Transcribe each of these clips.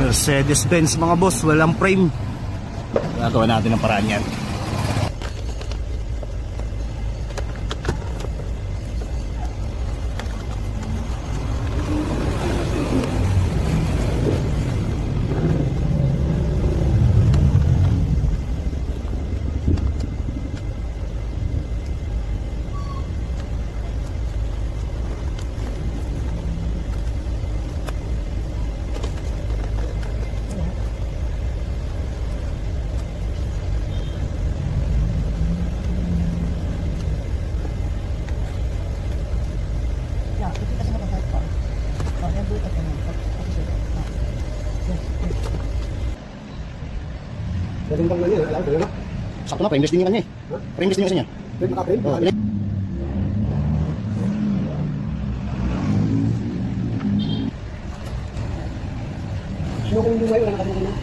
Mercedes-Benz mga boss, walang frame. Gagawa natin ang paraan yan. Sakto na, frameless din yung kanya eh. Frameless din yung kasi niya. Frame? Sino kung yung wala nakatulong?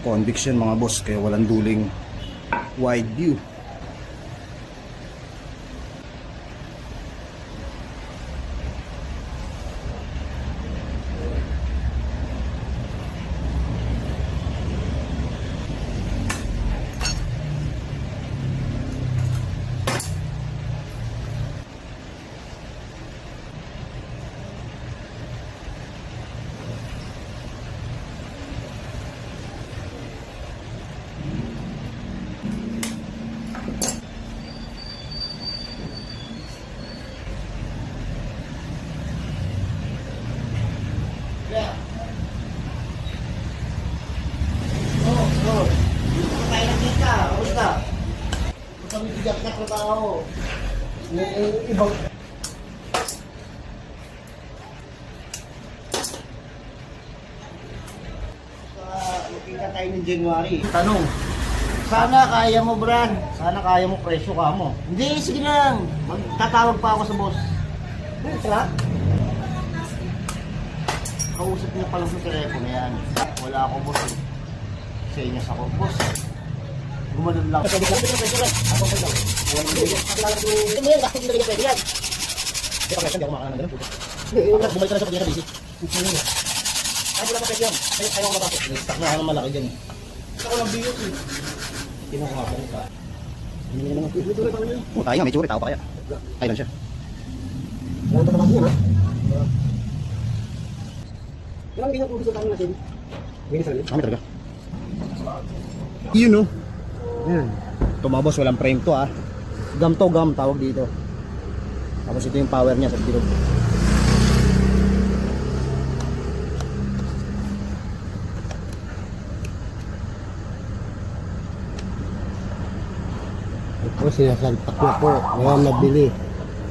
Conviction mga boss, kaya walang duling wide view. Bigat na trabaho. Ibang magkita tayo ng January. Tanong, sana kaya mo brand, sana kaya mo presyo ka mo. Hindi, sige lang, magtatawag pa ako sa boss. Sila? Kausap niya pa lang sa telepono yan. Wala ako boss. Sa inyo sa ako boss. Gumanon lang. Ako pa lang. Ito mo yan, gastos mo na pwede yan. Hindi pa presyo, hindi ako makakanan ng ganun. Bumalik ka na sa pagkakabisi. Ay, wala pa presyo yan. Ayaw ko mapasok. Stock na ako ng malaki dyan. Ako lang biyos eh. Tinong ko nga po ka. Tayo nga, may tsuri. Tao pa kaya. Ay lang siya. Wala pa naman yan ha. Ilang ganyan kung gusto tayo natin? Kami talaga. Yun o. Yan. Ito mga boss, walang frame to ah. Gum to gum tawag dito. Tapos ito yung power niya sa bilog. Ito sinasalpak na po. Ngayon nabili.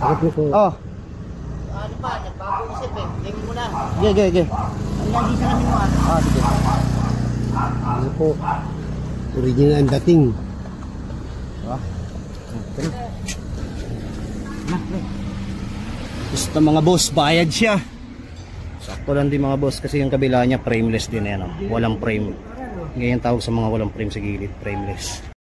Bakit po? Oh. Ano pa? Nagbago-isip eh. Tingin mo na. Ge. Ang lagi sa namin mo ah. Ah, sige. Ano po? Original ang dating. Ah. Basta mga boss, bayad siya. Sakto lang din mga boss kasi yung kabila niya frameless din yan. Walang frame. Ganyan tawag sa mga walang frame sa gilid, frameless.